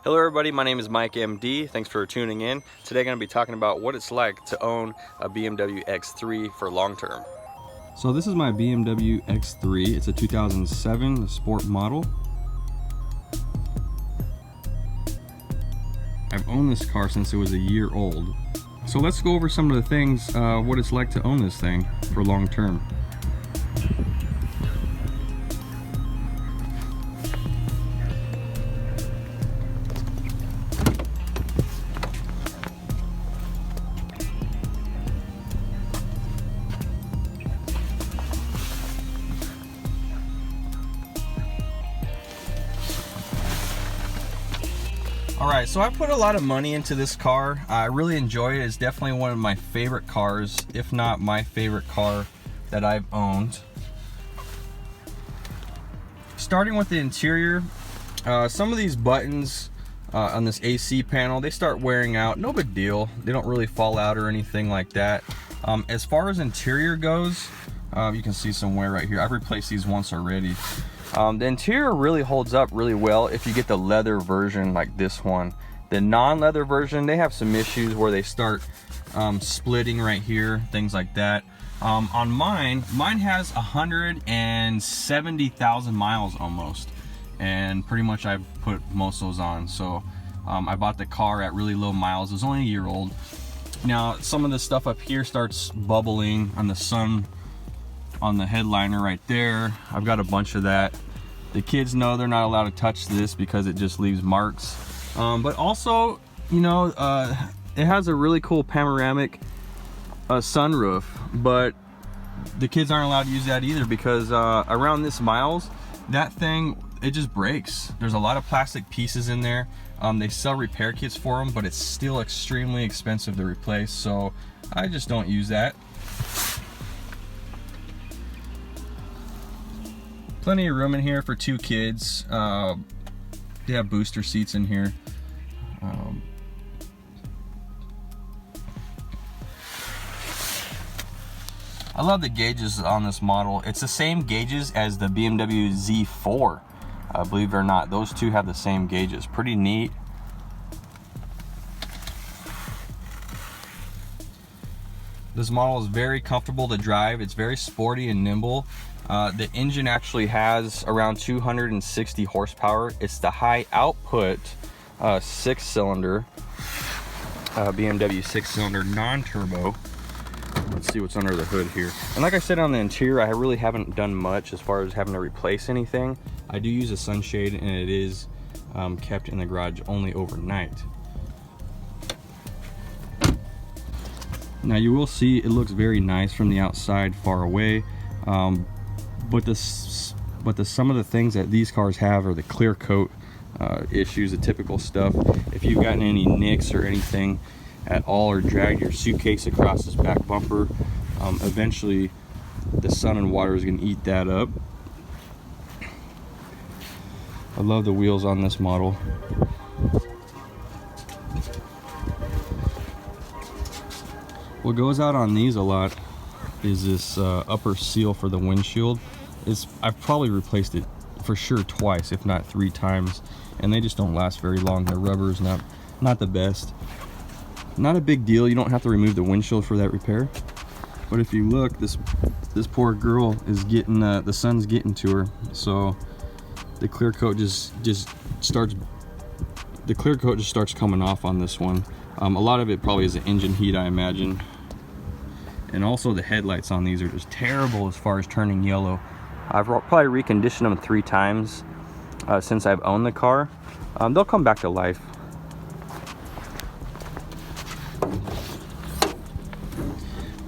Hello everybody, my name is Mike MD. Thanks for tuning in. Today I'm going to be talking about what it's like to own a BMW X3 for long term. So this is my BMW X3. It's a 2007 sport model. I've owned this car since it was a year old. So let's go over some of the things, what it's like to own this thing for long term. Alright, so I put a lot of money into this car. I really enjoy it. It's definitely one of my favorite cars, if not my favorite car that I've owned. Starting with the interior, some of these buttons on this AC panel, they start wearing out. No big deal. They don't really fall out or anything like that. As far as interior goes, you can see some wear right here. I've replaced these once already. The interior really holds up really well if you get the leather version like this one. The non-leather version, they have some issues where they start splitting right here, things like that. On mine has 170,000 miles almost, and pretty much I've put most of those on. So I bought the car at really low miles. It was only a year old. Now some of the stuff up here starts bubbling on the sun, on the headliner right there. I've got a bunch of that. The kids know they're not allowed to touch this because it just leaves marks. But also, you know, it has a really cool panoramic sunroof, but the kids aren't allowed to use that either because around this miles, that thing, it just breaks. There's a lot of plastic pieces in there. They sell repair kits for them, but it's still extremely expensive to replace, so I just don't use that. Plenty of room in here for two kids. They have booster seats in here. I love the gauges on this model. It's the same gauges as the BMW Z4. Believe it or not, those two have the same gauges. Pretty neat. This model is very comfortable to drive. It's very sporty and nimble. The engine actually has around 260 horsepower. It's the high output 6-cylinder BMW 6-cylinder non-turbo. Let's see what's under the hood here. And like I said, on the interior, I really haven't done much as far as having to replace anything. I do use a sunshade, and it is kept in the garage only overnight. Now you will see it looks very nice from the outside far away. But some of the things that these cars have are the clear coat issues, the typical stuff. If you've gotten any nicks or anything at all, or dragged your suitcase across this back bumper, eventually the sun and water is going to eat that up. I love the wheels on this model. What goes out on these a lot is this upper seal for the windshield. I've probably replaced it for sure twice, if not 3 times, and they just don't last very long. The rubber is not the best. Not a big deal. You don't have to remove the windshield for that repair. But if you look, this poor girl is getting the sun's getting to her, so the clear coat just starts coming off on this one. A lot of it probably is the engine heat, I imagine. And also the headlights on these are just terrible as far as turning yellow. I've probably reconditioned them 3 times since I've owned the car. They'll come back to life.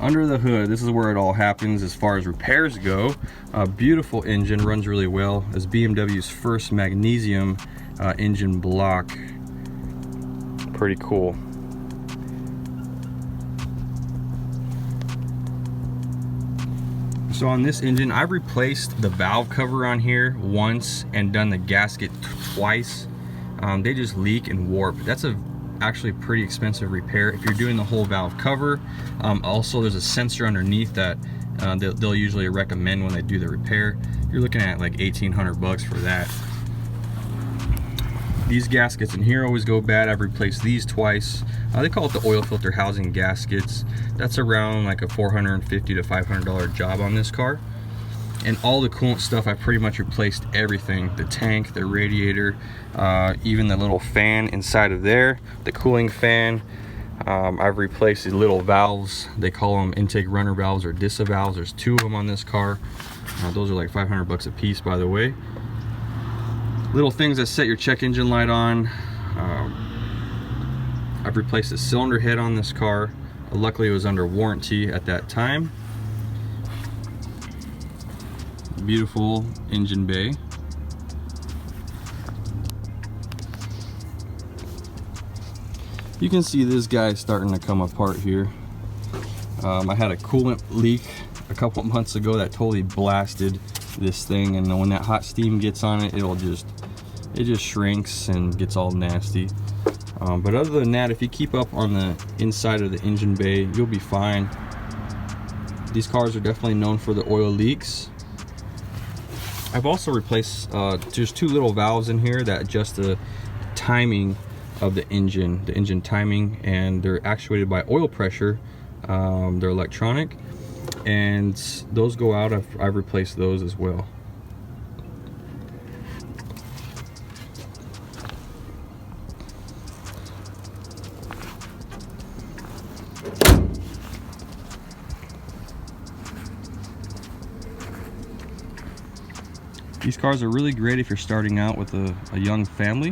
Under the hood, this is where it all happens as far as repairs go. Beautiful engine, runs really well. It's BMW's first magnesium engine block. Pretty cool. So on this engine, I've replaced the valve cover on here once and done the gasket twice. They just leak and warp. That's actually pretty expensive repair if you're doing the whole valve cover. Also, there's a sensor underneath that they'll usually recommend when they do the repair. You're looking at like 1,800 bucks for that. These gaskets in here always go bad. I've replaced these twice. They call it the oil filter housing gaskets. That's around like a $450 to $500 job on this car. And all the coolant stuff, I've pretty much replaced everything. The tank, the radiator, even the little fan inside of there, the cooling fan. I've replaced the little valves. They call them intake runner valves or DISA valves. There's 2 of them on this car. Those are like 500 bucks a piece, by the way. Little things that set your check engine light on. I've replaced the cylinder head on this car. Luckily it was under warranty at that time. Beautiful engine bay. You can see this guy starting to come apart here. I had a coolant leak a couple months ago that totally blasted this thing, and when that hot steam gets on it, it just shrinks and gets all nasty. But other than that, if you keep up on the inside of the engine bay, you'll be fine. These cars are definitely known for the oil leaks. I've also replaced there's 2 little valves in here that adjust the timing of the engine timing, and they're actuated by oil pressure. They're electronic, and those go out. I've replaced those as well. These cars are really great if you're starting out with a young family.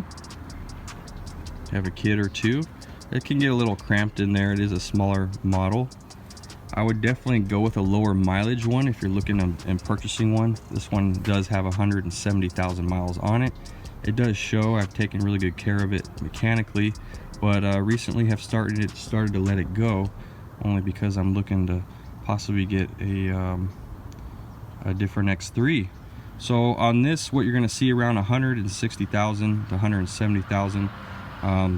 You have a kid or 2. It can get a little cramped in there. It is a smaller model. I would definitely go with a lower mileage one if you're looking at purchasing one. This one does have 170,000 miles on it. It does show. I've taken really good care of it mechanically, but recently have started to let it go, only because I'm looking to possibly get a different X3. So on this, what you're going to see around 160,000 to 170,000.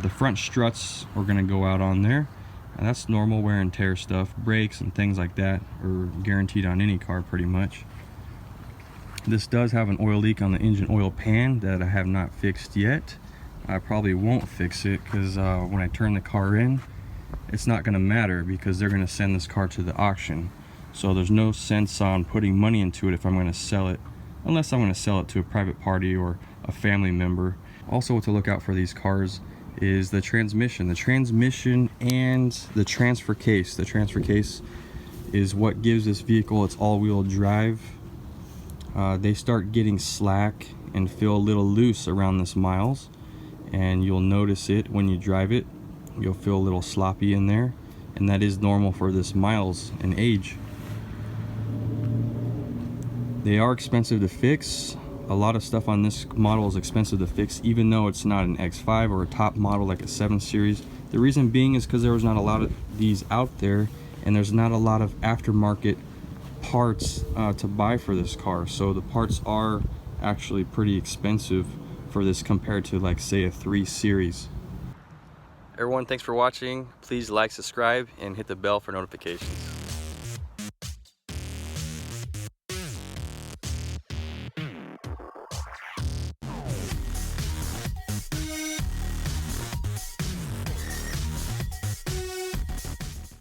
The front struts are going to go out on there, and that's normal wear and tear stuff. Brakes and things like that are guaranteed on any car pretty much. This does have an oil leak on the engine oil pan that I have not fixed yet. I probably won't fix it because when I turn the car in, it's not going to matter because they're going to send this car to the auction. So there's no sense on putting money into it if I'm going to sell it, unless I'm going to sell it to a private party or a family member. Also, what to look out for these cars is the transmission. The transmission and the transfer case. The transfer case is what gives this vehicle its all-wheel drive. They start getting slack and feel a little loose around this miles, and you'll notice it when you drive it. You'll feel a little sloppy in there, and that is normal for this miles and age. They are expensive to fix. A lot of stuff on this model is expensive to fix, even though it's not an X5 or a top model like a 7 Series. The reason being is because there was not a lot of these out there, and there's not a lot of aftermarket parts to buy for this car. So the parts are actually pretty expensive for this compared to, like, say, a 3 Series. Everyone, thanks for watching. Please like, subscribe, and hit the bell for notifications.